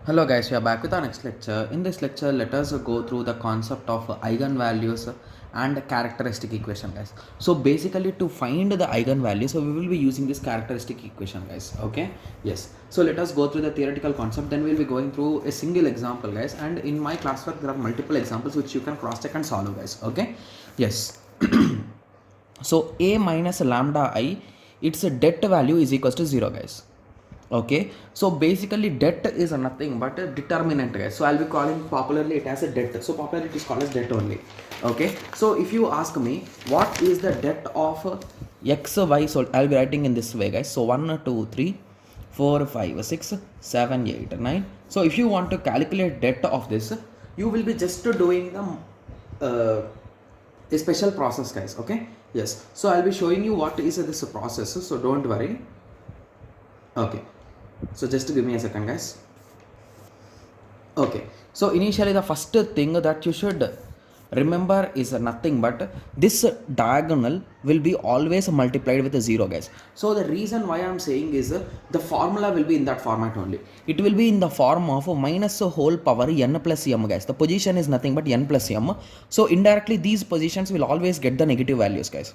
Hello guys, we are back with our next lecture. In this lecture, let us go through the concept of eigenvalues and characteristic equation, guys. So basically to find the eigenvalue, so we will be using this characteristic equation, guys. Okay, yes. So let us go through the theoretical concept, then we'll be going through a single example, guys. And in my classwork, there are multiple examples which you can cross check and solve, guys. Okay, yes. So a minus lambda I, its debt value is equals to 0, guys. Okay, so basically debt is nothing but a determinant, guys. So I'll be calling popularly it as a debt. So popularly it is called as debt only. Okay, so if you ask me what is the debt of x y, so I'll be writing in this way, guys. So 1 2 3 4 5 6 7 8 9. So if you want to calculate debt of this, you will be just doing a special process, guys. Okay, yes. So I'll be showing you what is this process, so don't worry. Okay, so just give me a second, guys. Okay, so initially the first thing that you should remember is nothing but this diagonal will be always multiplied with a 0, guys. So the reason why I'm saying is the formula will be in that format only. It will be in the form of minus a whole power n plus m, guys. The position is nothing but n plus m. So indirectly these positions will always get the negative values, guys.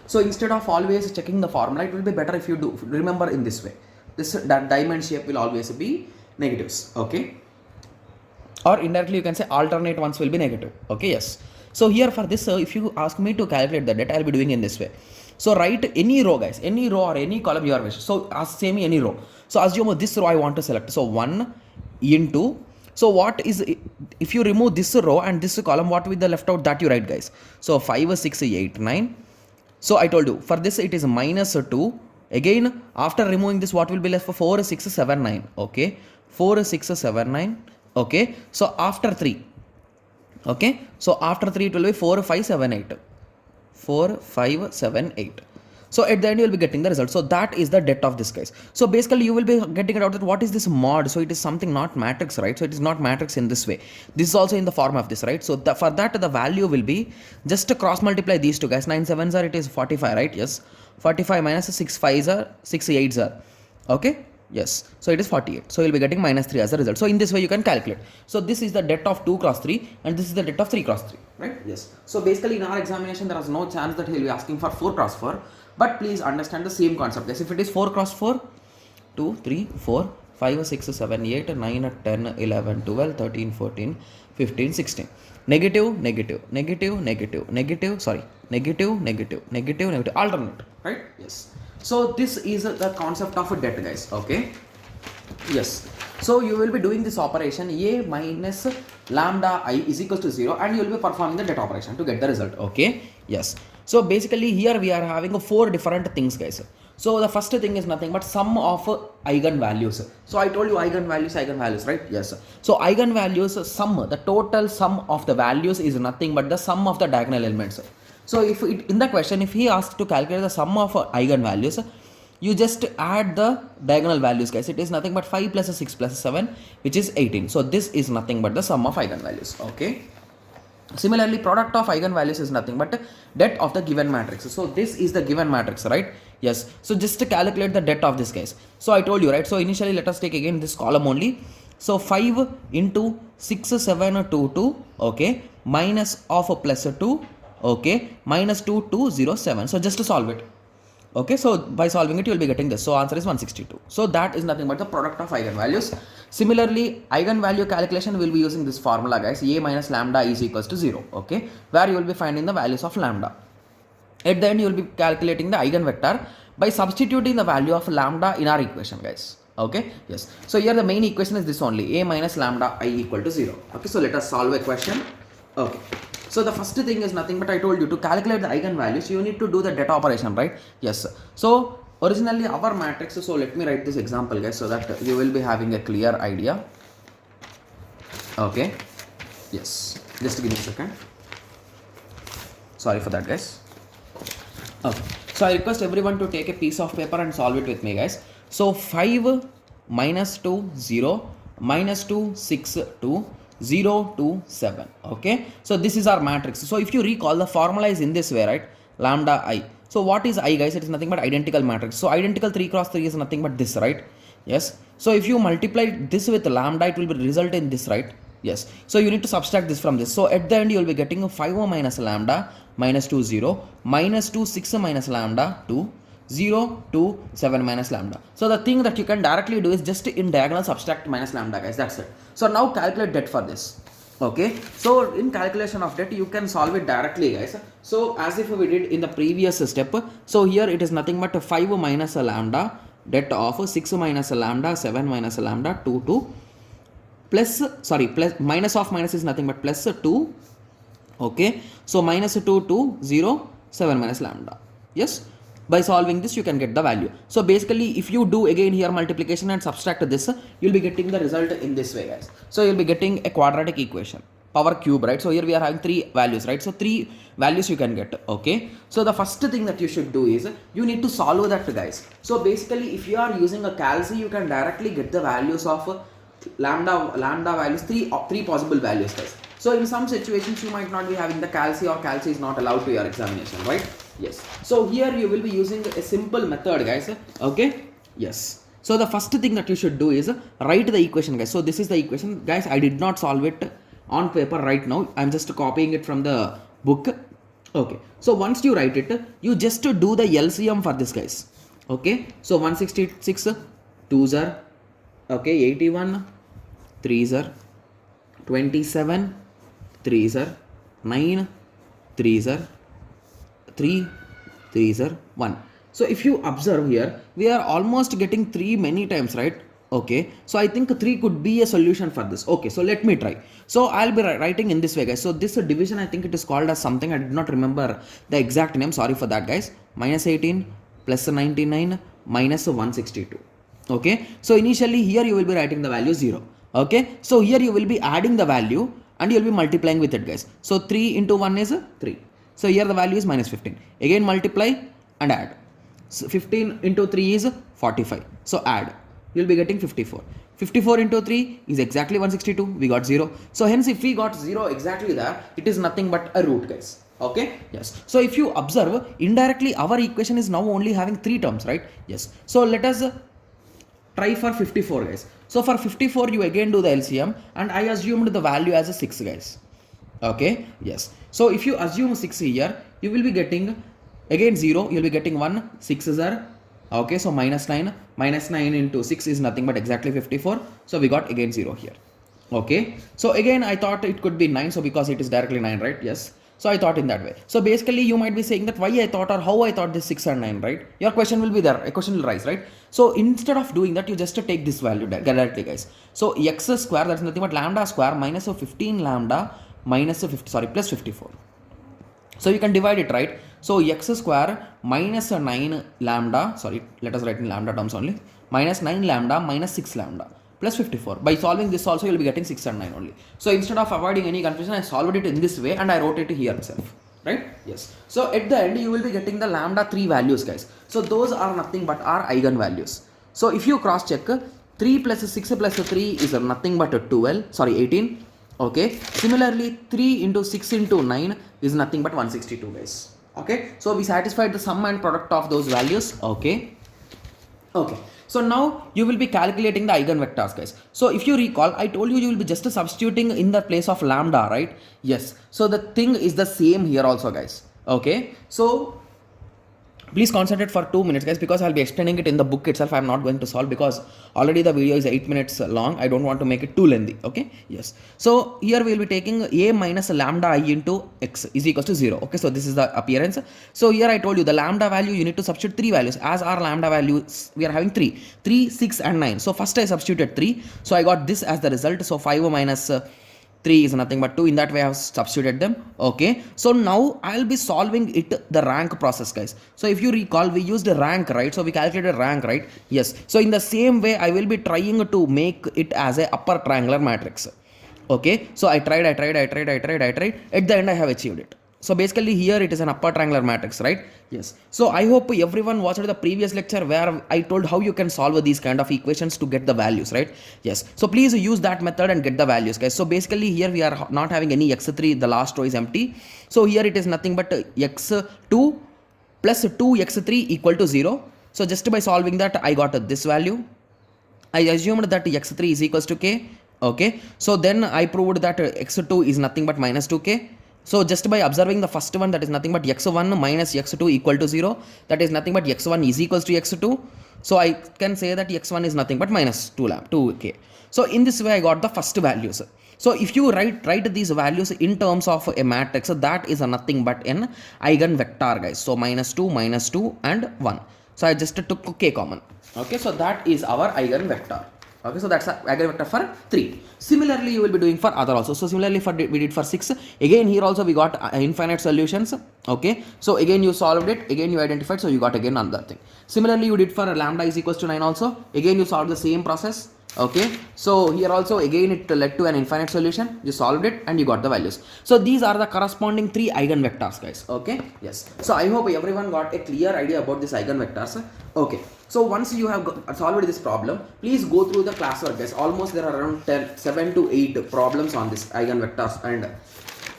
So instead of always checking the formula, it will be better if you do remember in this way. That diamond shape will always be negatives. Okay, or indirectly you can say alternate ones will be negative. Okay, yes. So here for this, if you ask me to calculate the debt, I'll be doing in this way. So write any row, guys, any row or any column you are wish. So ask me any row. So assume this row I want to select. So 1 into, so what is, if you remove this row and this column, what will the left out that you write, guys? So 5 6 8 9. So I told you for this it is minus 2. Again after removing this, what will be left for 4 6 7 9. Okay, 4 6 7 9. Okay, so after 3, okay, so after 3 it will be 4 5 7 8, 4 5 7 8. So at the end you will be getting the result. So that is the debt of this, guys. So basically you will be getting it out that what is this mod. So it is something not matrix, right? So it is not matrix in this way. This is also in the form of this, right? So for that the value will be just cross multiply these two, guys. 9 7s are, it is 45, right? Yes, 45 minus 6 5s are 6 8s are, okay, yes, so it is 48. So you'll be getting minus 3 as a result. So in this way you can calculate. So this is the debt of 2 cross 3 and this is the debt of 3 cross 3, right? Yes. So basically in our examination there is no chance that he'll be asking for 4 cross 4, but please understand the same concept, guys. If it is 4 cross 4, 2 3 4 5 6 7 8 9 10 11 12 13 14 15 16, negative negative negative negative negative, sorry, negative negative negative negative, alternate, right? Yes. So this is the concept of a debt, guys. Okay, yes. So you will be doing this operation a minus lambda I is equals to 0 and you will be performing the debt operation to get the result. Okay, yes. So basically here we are having 4 different things, guys. So the first thing is nothing but sum of eigenvalues. So I told you eigenvalues, right? Yes. So eigenvalues sum, the total sum of the values is nothing but the sum of the diagonal elements. So if in the question, if he asks to calculate the sum of eigenvalues, you just add the diagonal values, guys. It is nothing but 5 plus 6 plus 7, which is 18. So this is nothing but the sum of eigenvalues. Okay. Similarly, product of eigenvalues is nothing but debt of the given matrix. So this is the given matrix, right? Yes. So just to calculate the debt of this, guys. So I told you, right? So initially let us take again this column only. So 5 into 6 7 2 2, okay, minus of plus 2, okay, minus 2 2 0 7. So just to solve it. Okay, so by solving it you will be getting this. So answer is 162. So that is nothing but the product of eigenvalues. Similarly, eigenvalue calculation will be using this formula, guys. A minus lambda is equals to 0. Okay, where you will be finding the values of lambda. At the end you will be calculating the eigenvector by substituting the value of lambda in our equation, guys. Okay, yes. So here the main equation is this only, a minus lambda I equal to 0. Okay, so let us solve a question. Okay. So the first thing is nothing but I told you to calculate the eigenvalues, you need to do the debt operation, right? Yes. So originally our matrix, so let me write this example, guys, so that you will be having a clear idea. Okay. Yes. Just give me a second. Sorry for that, guys. Okay. So I request everyone to take a piece of paper and solve it with me, guys. So 5 minus 2 0 minus 2 6 2 0 2 7. Okay, so this is our matrix. So if you recall, the formula is in this way, right? Lambda I. So what is I, guys? It is nothing but identical matrix. So identical 3 cross 3 is nothing but this, right? Yes. So if you multiply this with lambda, it will be result in this, right? Yes. So you need to subtract this from this. So at the end, you will be getting 5 minus lambda minus 2 0 minus 2 6 minus lambda 2 0 2 7 minus lambda. So the thing that you can directly do is just in diagonal subtract minus lambda, guys. That's it. So now calculate that for this. Okay, so in calculation of that you can solve it directly, guys. So as if we did in the previous step, so here it is nothing but 5 minus a lambda that of 6 minus a lambda 7 minus a lambda 2 2 plus, sorry, plus minus of minus is nothing but plus 2. Okay, so minus 2 2 0 7 minus lambda. Yes, by solving this you can get the value. So basically if you do again here multiplication and subtract this, you'll be getting the result in this way, guys. So you'll be getting a quadratic equation, power cube, right? So here we are having 3 values, right? So 3 values you can get. Okay, so the first thing that you should do is you need to solve that, guys. So basically if you are using a calc, you can directly get the values of lambda values, three possible values, guys. So in some situations you might not be having the calc, or calc is not allowed to your examination, right? Yes. So here you will be using a simple method, guys. Okay. Yes. So the first thing that you should do is write the equation, guys. So this is the equation, guys. I did not solve it on paper right now. I'm just copying it from the book. Okay. So once you write it, you just do the LCM for this, guys. Okay. So 166 2s are, okay, 81 3s are, 27 3s are, 9 3s are, 3 3s are 1. So if you observe here, we are almost getting 3 many times, right? Okay, so I think 3 could be a solution for this. Okay, so let me try. So I'll be writing in this way, guys. So this division, I think it is called as something, I did not remember the exact name, sorry for that, guys. Minus 18 plus 99 minus 162. Okay, so initially here you will be writing the value 0. Okay, so here you will be adding the value and you will be multiplying with it, guys. So 3 into 1 is 3. So here the value is minus 15. Again multiply and add. So 15 into 3 is 45. So add. You will be getting 54. 54 into 3 is exactly 162. We got 0. So hence if we got 0 exactly there, it is nothing but a root, guys. Okay. Yes. So if you observe, indirectly our equation is now only having 3 terms, right? Yes. So let us try for 54, guys. So for 54 you again do the LCM, and I assumed the value as a 6, guys. Okay, yes. So if you assume 6 here, you will be getting again 0, you will be getting 1, 6 is there. Okay, so minus 9 into 6 is nothing but exactly 54. So we got again 0 here. Okay, so again I thought it could be 9, so because it is directly 9, right? Yes. So I thought in that way. So basically you might be saying that why I thought or how I thought this 6 and 9, right? Your question will be there, a question will rise, right? So instead of doing that, you just take this value directly, guys. So x square, that's nothing but lambda square minus 15 lambda minus plus 54. So you can divide it, right? So x square minus 9 lambda, sorry, let us write in lambda terms only, minus 9 lambda minus 6 lambda plus 54. By solving this also you will be getting 6 and 9 only. So instead of avoiding any confusion, I solved it in this way and I wrote it here itself, right? Yes. So at the end you will be getting the lambda 3 values, guys. So those are nothing but our eigen values. So if you cross check, 3 plus 6 plus 3 is nothing but 18. Okay, similarly 3 into 6 into 9 is nothing but 162, guys. Okay, so we satisfied the sum and product of those values. Okay, so now you will be calculating the eigenvectors, guys. So if you recall, I told you will be just substituting in the place of lambda, right? Yes, so the thing is the same here also, guys. Okay, so please concentrate for 2 minutes, guys, because I'll be explaining it in the book itself. I'm not going to solve because already the video is 8 minutes long. I don't want to make it too lengthy. Okay, yes. So here we will be taking a minus lambda I into x is equals to 0. Okay, so this is the appearance. So here I told you the lambda value, you need to substitute 3 values. As our lambda values, we are having 3, 6 and 9. So first I substituted 3. So I got this as the result. So 5 minus 3 is nothing but 2. In that way I have substituted them. Okay, so now I'll be solving it the rank process, guys. So if you recall, we used a rank, right? So we calculated rank, right? Yes. So in the same way I will be trying to make it as a upper triangular matrix. Okay, so I tried. At the end I have achieved it. So basically here it is an upper triangular matrix, right? Yes. So I hope everyone watched the previous lecture where I told how you can solve these kind of equations to get the values, right? Yes. So please use that method and get the values, guys. So basically here we are not having any x3, the last row is empty. So here it is nothing but x2 plus 2x3 equal to 0. So just by solving that I got this value. I assumed that x3 is equals to k. Okay, so then I proved that x2 is nothing but minus 2k. So just by observing the first one, that is nothing but x1 minus x2 equal to 0, that is nothing but x1 is equals to x2. So I can say that x1 is nothing but minus 2k. So in this way I got the first values. So if you write these values in terms of a matrix, that is nothing but an eigenvector, guys. So minus 2 and 1. So I just took k common. Okay, so that is our eigenvector. Okay, so that's eigenvector for 3. Similarly you will be doing for other also. So similarly for we did for 6. Again here also we got infinite solutions. Okay, so again you solved it, again you identified, so you got again another thing. Similarly you did for lambda is equals to 9 also. Again you solved the same process. Okay, so here also again it led to an infinite solution. You solved it and you got the values. So these are the corresponding 3 eigenvectors, guys. Okay, yes. So I hope everyone got a clear idea about this eigenvectors. Okay, so once you have solved this problem, please go through the classwork, guys. Almost there are around 7 to 8 problems on this eigenvectors and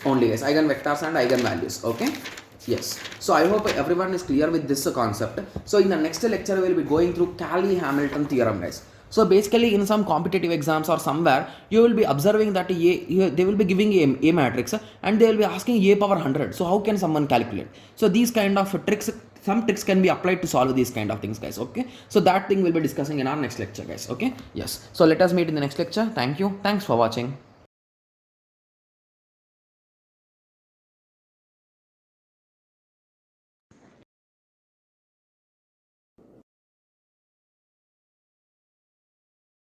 only, guys, eigenvectors and eigenvalues. Okay, yes. So I hope everyone is clear with this concept. So in the next lecture we will be going through Cayley-Hamilton theorem, guys. So basically in some competitive exams or somewhere you will be observing that they will be giving a matrix and they will be asking a power 100. So how can someone calculate? So these kind of tricks, some tricks can be applied to solve these kind of things, guys. Okay, so that thing we'll be discussing in our next lecture, guys. Okay, yes. So let us meet in the next lecture. Thank you. Thanks for watching.